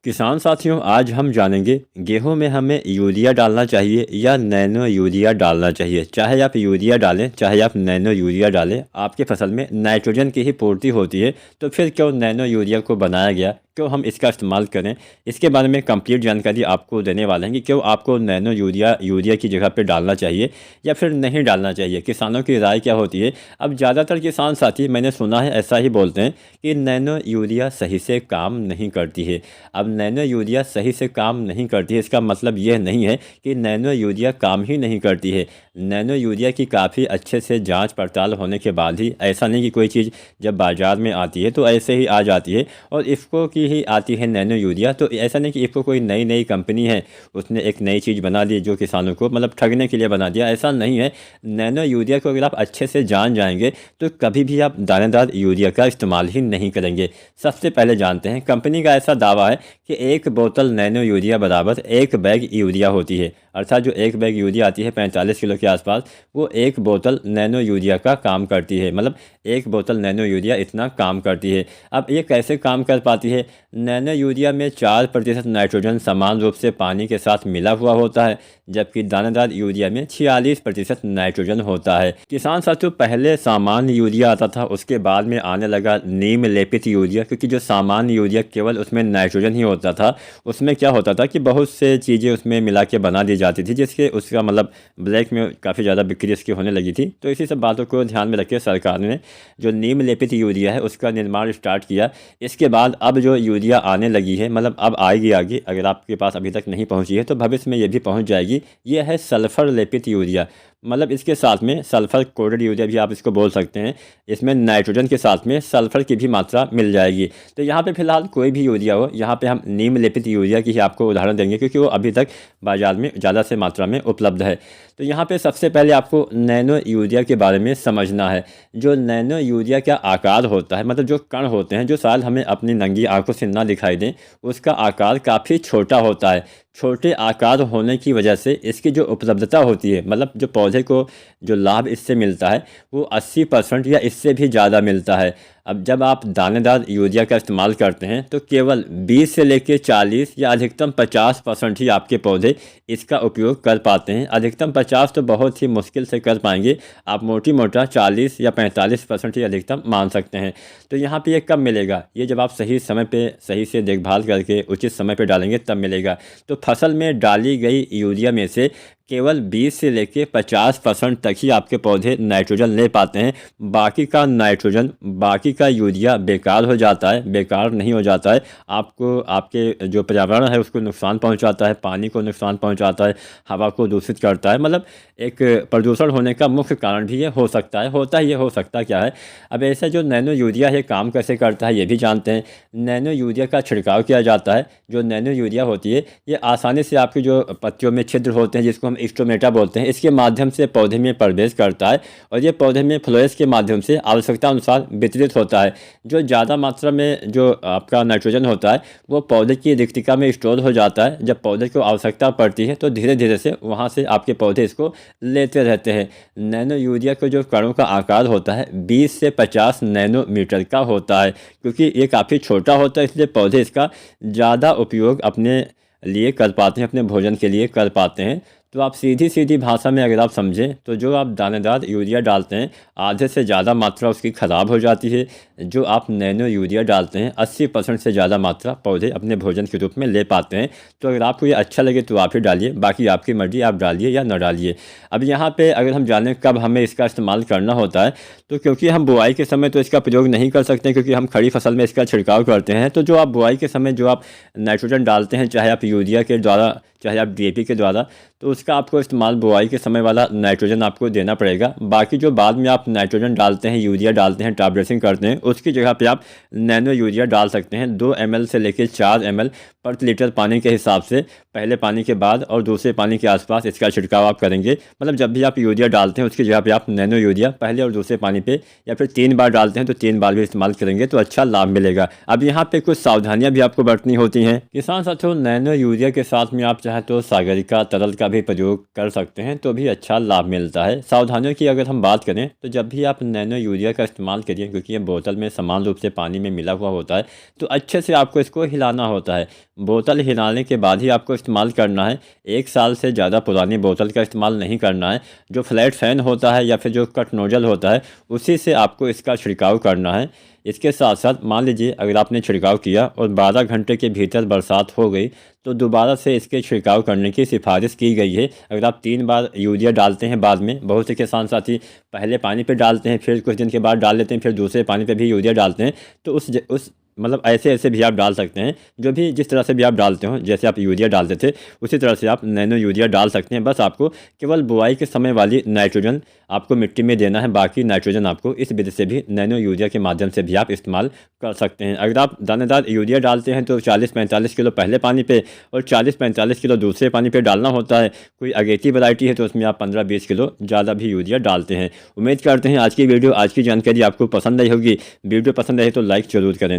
किसान साथियों, आज हम जानेंगे गेहूं में हमें यूरिया डालना चाहिए या नैनो यूरिया डालना चाहिए। चाहे आप यूरिया डालें चाहे आप नैनो यूरिया डालें, आपके फसल में नाइट्रोजन की ही पूर्ति होती है। तो फिर क्यों नैनो यूरिया को बनाया गया, क्यों हम इसका इस्तेमाल करें, इसके बारे में कंप्लीट जानकारी आपको देने वाले हैं कि क्यों आपको नैनो यूरिया यूरिया की जगह पे डालना चाहिए या फिर नहीं डालना चाहिए। किसानों की राय क्या होती है। अब ज़्यादातर किसान साथी, मैंने सुना है, ऐसा ही बोलते हैं कि नैनो यूरिया सही से काम नहीं करती है। अब नैनो यूरिया सही से काम नहीं करती है, इसका मतलब यह नहीं है कि नैनो यूरिया काम ही नहीं करती है। नैनो यूरिया की काफ़ी अच्छे से जांच पड़ताल होने के बाद ही, ऐसा नहीं कि कोई चीज़ जब बाज़ार में आती है तो ऐसे ही आ जाती है और इफ़को की ही आती है नैनो यूरिया। तो ऐसा नहीं कि इफ़को कोई नई नई कंपनी है, उसने एक नई चीज़ बना दी जो किसानों को मतलब ठगने के लिए बना दिया, ऐसा नहीं है। नैनो यूरिया को अगर आप अच्छे से जान जाएंगे तो कभी भी आप दानेदार यूरिया का इस्तेमाल ही नहीं करेंगे। सबसे पहले जानते हैं, कंपनी का ऐसा दावा है कि एक बोतल नैनो यूरिया बराबर एक बैग यूरिया होती है। अर्थात जो एक बैग यूरिया आती है 45 किलो के आसपास, वो एक बोतल नैनो यूरिया का काम करती है। मतलब एक बोतल नैनो यूरिया इतना काम करती है। अब ये कैसे काम कर पाती है। नैनो यूरिया में 4% नाइट्रोजन समान रूप से पानी के साथ मिला हुआ होता है, जबकि दानेदार यूरिया में 46% नाइट्रोजन होता है। किसान साथियों, पहले सामान्य यूरिया आता था, उसके बाद में आने लगा नीम लेपित यूरिया, क्योंकि जो सामान्य यूरिया केवल उसमें नाइट्रोजन ही होता था, उसमें क्या होता था कि बहुत से चीज़ें उसमें मिला के बना दी जाती थी, जिसके उसका मतलब ब्लैक में काफ़ी ज़्यादा बिक्री इसकी होने लगी थी। तो इसी सब बातों को ध्यान में रखकर सरकार ने जो नीम लेपित यूरिया है उसका निर्माण स्टार्ट किया। इसके बाद अब जो यूरिया आने लगी है, मतलब अब आएगी आगे, अगर आपके पास अभी तक नहीं पहुंची है तो भविष्य में ये भी पहुंच जाएगी। ये है सल्फर लेपित यूरिया। मतलब इसके साथ में सल्फर कोटेड यूरिया भी आप इसको बोल सकते हैं। इसमें नाइट्रोजन के साथ में सल्फर की भी मात्रा मिल जाएगी। तो यहाँ पे फिलहाल कोई भी यूरिया हो, यहाँ पे हम नीम लेपित यूरिया की ही आपको उदाहरण देंगे, क्योंकि वो अभी तक बाजार में ज़्यादा से मात्रा में उपलब्ध है। तो यहाँ पे सबसे पहले आपको नैनो यूरिया के बारे में समझना है। जो नैनो यूरिया का आकार होता है, मतलब जो कण होते हैं, जो शायद हमें अपनी नंगी आंखों से ना दिखाई दें, उसका आकार काफ़ी छोटा होता है। छोटे आकार होने की वजह से इसकी जो उपलब्धता होती है, मतलब जो पौधे को जो लाभ इससे मिलता है, वो 80% या इससे भी ज़्यादा मिलता है। अब जब आप दानेदार यूरिया का इस्तेमाल करते हैं तो केवल 20 से लेकर 40 या अधिकतम 50% ही आपके पौधे इसका उपयोग कर पाते हैं। अधिकतम 50 तो बहुत ही मुश्किल से कर पाएंगे, आप मोटी मोटा 40 या 45% ही अधिकतम मान सकते हैं। तो यहाँ पे ये कब मिलेगा, ये जब आप सही समय पे सही से देखभाल करके उचित समय पे डालेंगे तब मिलेगा। तो फसल में डाली गई यूरिया में से केवल 20 से लेकर 50% तक ही आपके पौधे नाइट्रोजन ले पाते हैं। बाकी का नाइट्रोजन, बाकी का यूरिया बेकार हो जाता है। बेकार नहीं हो जाता है, आपको आपके जो पर्यावरण है उसको नुकसान पहुंचाता है, पानी को नुकसान पहुंचाता है, हवा को दूषित करता है। मतलब एक प्रदूषण होने का मुख्य कारण भी ये हो सकता है। होता ही ये हो सकता क्या है। अब ऐसा जो नैनो यूरिया है काम कैसे करता है ये भी जानते हैं। नैनो यूरिया का छिड़काव किया जाता है। जो नैनो यूरिया होती है ये आसानी से आपकी जो पत्तियों में छिद्र होते हैं, जिसको हम स्टोमेटा बोलते हैं, इसके माध्यम से पौधे में प्रवेश करता है और ये पौधे में फ्लोएस के माध्यम से आवश्यकता अनुसार वितरित होता है। जो ज़्यादा मात्रा में जो आपका नाइट्रोजन होता है वो पौधे की रिक्तिका में स्टोर हो जाता है। जब पौधे को आवश्यकता पड़ती है तो धीरे धीरे से वहाँ से आपके पौधे इसको लेते रहते हैं। नैनो यूरिया के जो कणों का आकार होता है 20 से 50 नैनोमीटर का होता है। क्योंकि ये काफ़ी छोटा होता है इसलिए पौधे इसका ज़्यादा उपयोग अपने लिए कर पाते हैं, अपने भोजन के लिए कर पाते हैं। तो आप सीधी सीधी भाषा में अगर आप समझें तो जो आप दानेदार यूरिया डालते हैं आधे से ज़्यादा मात्रा उसकी ख़राब हो जाती है। जो आप नैनो यूरिया डालते हैं 80% से ज़्यादा मात्रा पौधे अपने भोजन के रूप में ले पाते हैं। तो अगर आपको ये अच्छा लगे तो आप ही डालिए, बाकी आपकी मर्ज़ी, आप डालिए या न डालिए। अब यहाँ पे अगर हम जानें कब हमें इसका इस्तेमाल करना होता है, तो क्योंकि हम बुआई के समय तो इसका प्रयोग नहीं कर सकते, क्योंकि हम खड़ी फसल में इसका छिड़काव करते हैं। तो जो आप बुआई के समय जो आप नाइट्रोजन डालते हैं, चाहे आप यूरिया के द्वारा चाहे आप डीएपी के द्वारा, तो उसका आपको इस्तेमाल बुआई के समय वाला नाइट्रोजन आपको देना पड़ेगा। बाकी जो बाद में आप नाइट्रोजन डालते हैं, यूरिया डालते हैं, टॉप ड्रेसिंग करते हैं, उसकी जगह पे आप नैनो यूरिया डाल सकते हैं। 2 ml से लेकर 4 ml प्रति लीटर पानी के हिसाब से पहले पानी के बाद और दूसरे पानी के आसपास इसका छिड़काव आप करेंगे। मतलब जब भी आप यूरिया डालते हैं उसकी जगह पे आप नैनो यूरिया पहले और दूसरे पानी पे या फिर 3 बार डालते हैं तो 3 बार भी इस्तेमाल करेंगे तो अच्छा लाभ मिलेगा। अब यहाँ पे कुछ सावधानियाँ भी आपको बरतनी होती हैं। किसान साथियों, नैनो यूरिया के साथ में आप चाहें तो सागरिका तरल का भी प्रयोग कर सकते हैं, तो भी अच्छा लाभ मिलता है। सावधानियों की अगर हम बात करें तो जब भी आप नैनो यूरिया का इस्तेमाल करिए, क्योंकि ये बोतल में समान रूप से पानी में मिला हुआ होता है, तो अच्छे से आपको इसको हिलाना होता है। बोतल हिलाने के बाद ही आपको इस्तेमाल करना है। 1 साल से ज़्यादा पुरानी बोतल का इस्तेमाल नहीं करना है। जो फ्लैट फैन होता है या फिर जो कट नोजल होता है, उसी से आपको इसका छिड़काव करना है। इसके साथ साथ मान लीजिए अगर आपने छिड़काव किया और 12 घंटे के भीतर बरसात हो गई, तो दोबारा से इसके छिड़काव करने की सिफारिश की गई है। अगर आप 3 बार यूरिया डालते हैं बाद में, बहुत से किसान साथी पहले पानी पे डालते हैं, फिर कुछ दिन के बाद डाल लेते हैं, फिर दूसरे पानी पे भी यूरिया डालते हैं, तो उस मतलब ऐसे भी आप डाल सकते हैं। जो भी जिस तरह से भी आप डालते हो, जैसे आप यूरिया डालते थे उसी तरह से आप नैनो यूरिया डाल सकते हैं। बस आपको केवल बुआई के समय वाली नाइट्रोजन आपको मिट्टी में देना है, बाकी नाइट्रोजन आपको इस विधि से भी नैनो यूरिया के माध्यम से भी आप इस्तेमाल कर सकते हैं। अगर आप दानेदार यूरिया डालते हैं तो 40-45 किलो पहले पानी पे और 40-45 किलो दूसरे पानी पे डालना होता है। कोई अगेती वैरायटी है तो उसमें आप 15-20 किलो ज़्यादा भी यूरिया डालते हैं। उम्मीद करते हैं आज की वीडियो, आज की जानकारी आपको पसंद आई होगी। वीडियो पसंद आई तो लाइक ज़रूर करें।